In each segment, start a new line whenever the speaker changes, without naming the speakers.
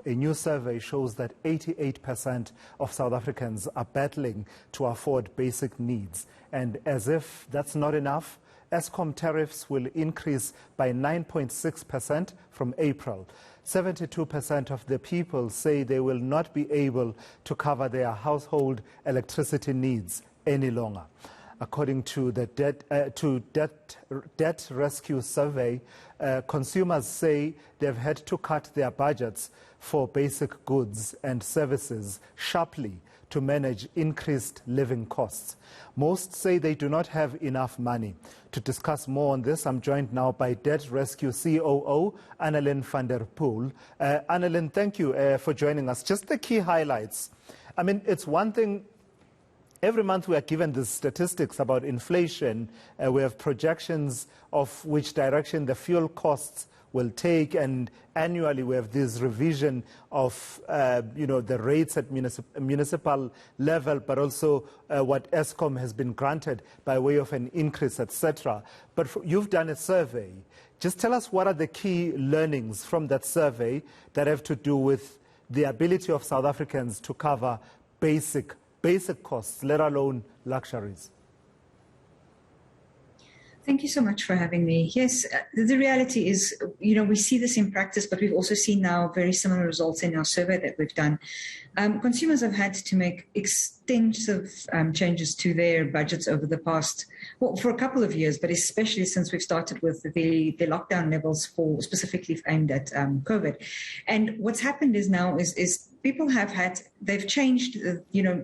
A new survey shows that 88% of South Africans are battling to afford basic needs. And as if that's not enough, Eskom tariffs will increase by 9.6% from April. 72% of the people say they will not be able to cover their household electricity needs any longer. According to the Debt Rescue survey, consumers say they've had to cut their budgets for basic goods and services sharply to manage increased living costs. Most say they do not have enough money. To discuss more on this, I'm joined now by Debt Rescue COO Annaline van der Poel. Annaline, thank you for joining us. Just the key highlights. I mean, it's one thing. Every month we are given the statistics about inflation. We have projections of which direction the fuel costs will take, and annually we have this revision of the rates at municipal level, but also what Eskom has been granted by way of an increase, etc. But you've done a survey. Just tell us what are the key learnings from that survey that have to do with the ability of South Africans to cover basic costs, let alone luxuries.
Thank you so much for having me. Yes, the reality is, we see this in practice, but we've also seen now very similar results in our survey that we've done. Consumers have had to make extensive changes to their budgets over the past, for a couple of years, but especially since we've started with the lockdown levels for specifically aimed at COVID. And what's happened is now is people they've changed,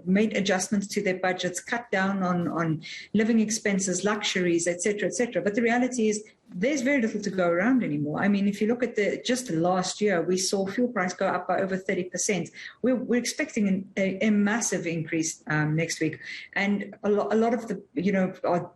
made adjustments to their budgets, cut down on living expenses, luxuries, etc., etc. But the reality is there's very little to go around anymore. I mean, if you look at just last year, we saw fuel price go up by over 30%. We're expecting a massive increase next week. And a lot of the,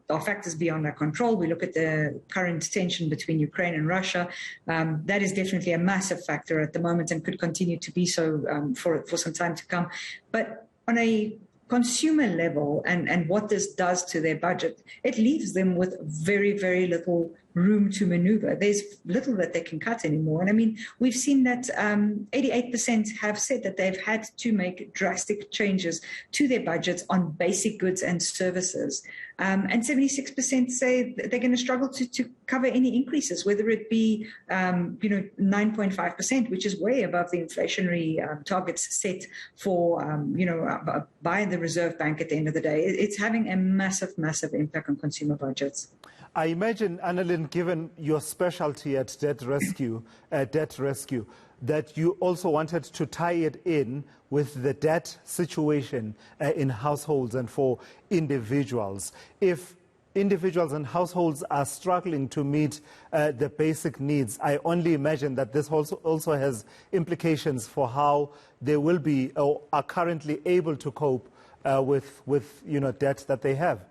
are factors beyond our control. We look at the current tension between Ukraine and Russia. That is definitely a massive factor at the moment and could continue to be so for some time to come. But on a consumer level and what this does to their budget, it leaves them with very, very little room to maneuver. There's little that they can cut anymore. And I mean, we've seen that 88% have said that they've had to make drastic changes to their budgets on basic goods and services. And 76% say they're going to struggle to cover any increases, whether it be, 9.5%, which is way above the inflationary targets set for, by the Reserve Bank at the end of the day. It's having a massive, massive impact on consumer budgets.
I imagine, Annaline, given your specialty at Debt Rescue, that you also wanted to tie it in with the debt situation in households and for individuals. If individuals and households are struggling to meet the basic needs, I only imagine that this also has implications for how they will be or are currently able to cope with debt that they have.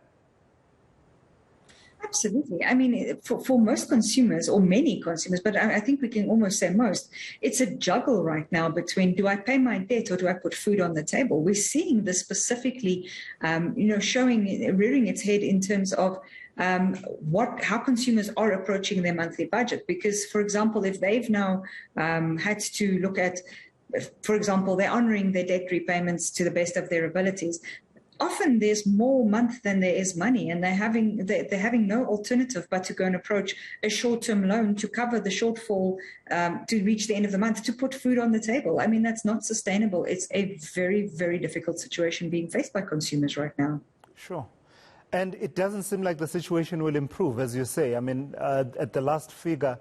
Absolutely. I mean, for most consumers, or many consumers, but I think we can almost say most, it's a juggle right now between, do I pay my debt or do I put food on the table? We're seeing this specifically, rearing its head in terms of how consumers are approaching their monthly budget. Because, for example, if they've now had to look at, for example, they're honoring their debt repayments to the best of their abilities, often there's more month than there is money, and they're having no alternative but to go and approach a short-term loan to cover the shortfall to reach the end of the month, to put food on the table. I mean, that's not sustainable. It's a very, very difficult situation being faced by consumers right now.
Sure. And it doesn't seem like the situation will improve, as you say. I mean, at the last figures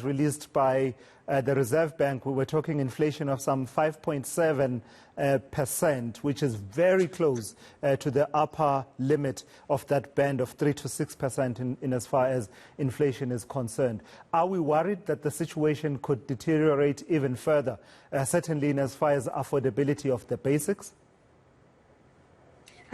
released by the Reserve Bank, we were talking inflation of some 5.7%, which is very close to the upper limit of that band of 3 to 6% in as far as inflation is concerned. Are we worried that the situation could deteriorate even further, certainly in as far as affordability of the basics?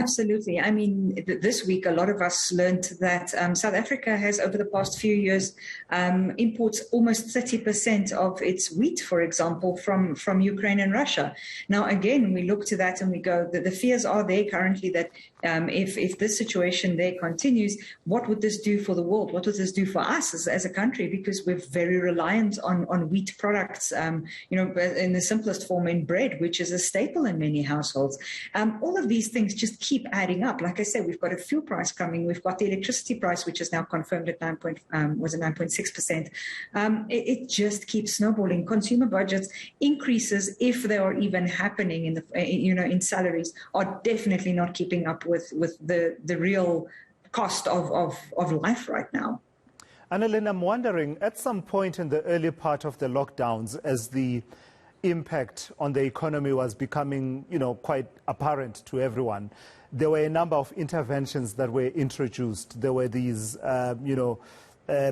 Absolutely. I mean, this week, a lot of us learned that South Africa has, over the past few years, imports almost 30% of its wheat, for example, from Ukraine and Russia. Now, again, we look to that and we go, the fears are there currently that if this situation there continues, what would this do for the world? What would this do for us as a country? Because we're very reliant on wheat products, in the simplest form, in bread, which is a staple in many households. All of these things just keep adding up. Like I said, we've got a fuel price coming. We've got the electricity price, which is now confirmed at 9.6%. It just keeps snowballing. Consumer budgets increases, if they are even happening in salaries, are definitely not keeping up with the real cost of life right now.
Annaline, I'm wondering, at some point in the early part of the lockdowns, as the impact on the economy was becoming, quite apparent to everyone, there were a number of interventions that were introduced. There were these,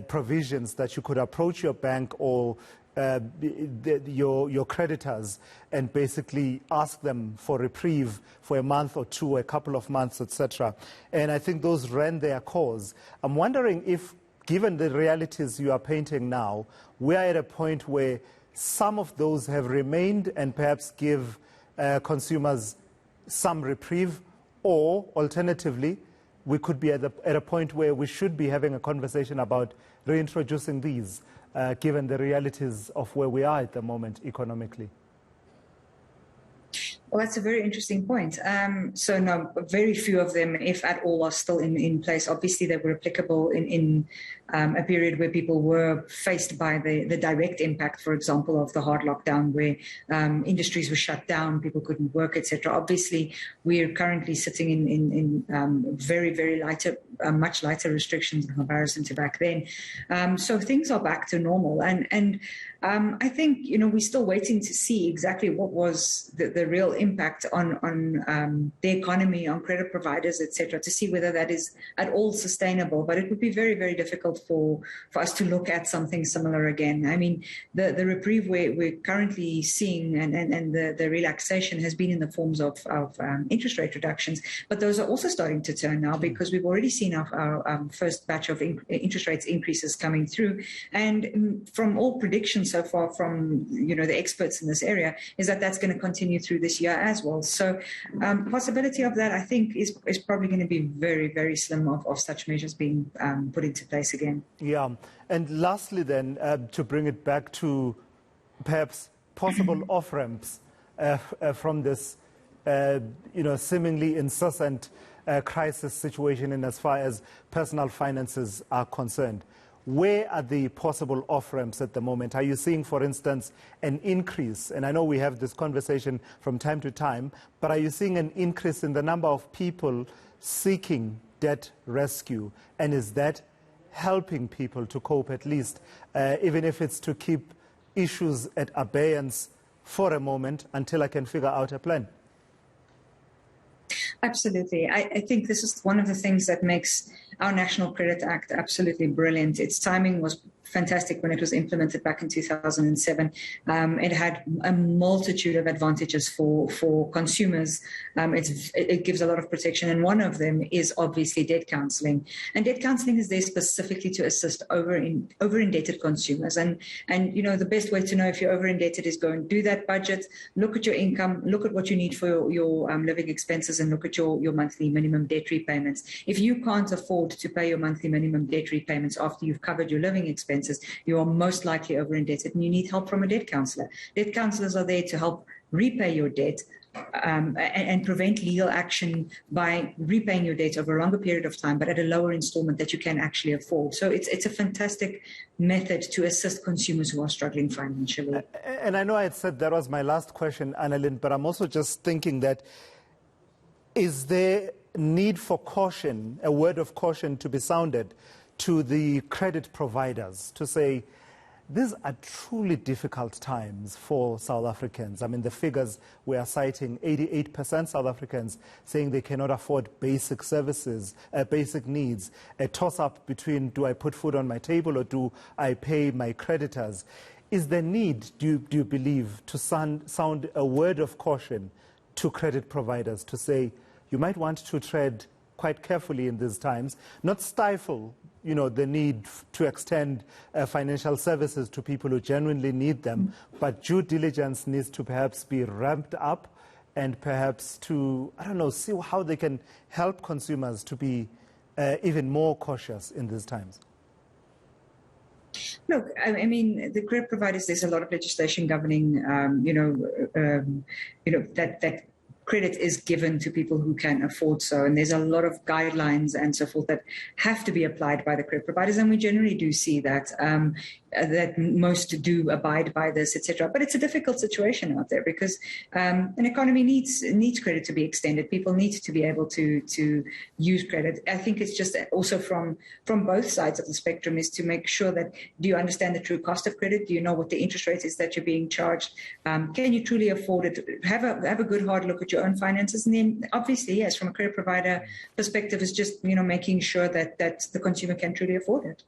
provisions that you could approach your bank or your creditors and basically ask them for reprieve for a month or two, a couple of months, etc. And I think those ran their course. I'm wondering if, given the realities you are painting now, we are at a point where some of those have remained and perhaps give consumers some reprieve, or alternatively, we could be at a point where we should be having a conversation about reintroducing these, given the realities of where we are at the moment economically.
Well, that's a very interesting point. So no, very few of them, if at all, are still in place. Obviously, they were applicable in a period where people were faced by the direct impact, for example, of the hard lockdown, where industries were shut down, people couldn't work, etc. Obviously, we're currently sitting in very, very lighter, much lighter restrictions in comparison to back then. So things are back to normal. And I think, we're still waiting to see exactly what was the real impact on the economy, on credit providers, etc., to see whether that is at all sustainable. But it would be very, very difficult for us to look at something similar again. I mean, the reprieve we're currently seeing and the relaxation has been in the forms of interest rate reductions, but those are also starting to turn now, because we've already seen our first batch of interest rates increases coming through. And from all predictions so far from the experts in this area is that that's going to continue through this year as well. So possibility of that, I think, is probably going to be very, very slim of such measures being put into place again.
Yeah. And lastly then, to bring it back to perhaps possible off-ramps from this seemingly incessant crisis situation in as far as personal finances are concerned. Where are the possible off-ramps at the moment? Are you seeing, for instance, an increase? And I know we have this conversation from time to time, but are you seeing an increase in the number of people seeking debt rescue? And is that helping people to cope, at least, even if it's to keep issues at abeyance for a moment until I can figure out a plan?
Absolutely. I think this is one of the things that makes our National Credit Act absolutely brilliant. Its timing was fantastic when it was implemented back in 2007. It had a multitude of advantages for consumers. It gives a lot of protection, and one of them is obviously debt counseling. And debt counseling is there specifically to assist over-indebted consumers. And the best way to know if you're over-indebted is go and do that budget, look at your income, look at what you need for your living expenses, and look at your monthly minimum debt repayments. If you can't afford to pay your monthly minimum debt repayments after you've covered your living expenses, you are most likely over-indebted and you need help from a debt counselor. Debt counselors are there to help repay your debt and prevent legal action by repaying your debt over a longer period of time, but at a lower installment that you can actually afford. So it's a fantastic method to assist consumers who are struggling financially.
And I know I had said that was my last question, Annaline, but I'm also just thinking that, is there need for caution, a word of caution to be sounded to the credit providers to say, these are truly difficult times for South Africans. I mean, the figures we are citing, 88% South Africans saying they cannot afford basic services, basic needs, a toss-up between do I put food on my table or do I pay my creditors. Is there need, do you believe, to sound a word of caution to credit providers to say, you might want to tread quite carefully in these times, not stifle the need to extend financial services to people who genuinely need them, but due diligence needs to perhaps be ramped up and perhaps to, see how they can help consumers to be even more cautious in these times.
Look, I mean, the credit providers, there's a lot of legislation governing, that credit is given to people who can afford so. And there's a lot of guidelines and so forth that have to be applied by the credit providers. And we generally do see that, that most do abide by this, etc. But it's a difficult situation out there because an economy needs credit to be extended. People need to be able to use credit. I think it's just also from both sides of the spectrum is to make sure that, do you understand the true cost of credit? Do you know what the interest rate is that you're being charged? Can you truly afford it? Have a good hard look at your own finances. And then obviously, yes, from a credit provider perspective, is just, making sure that the consumer can truly afford it.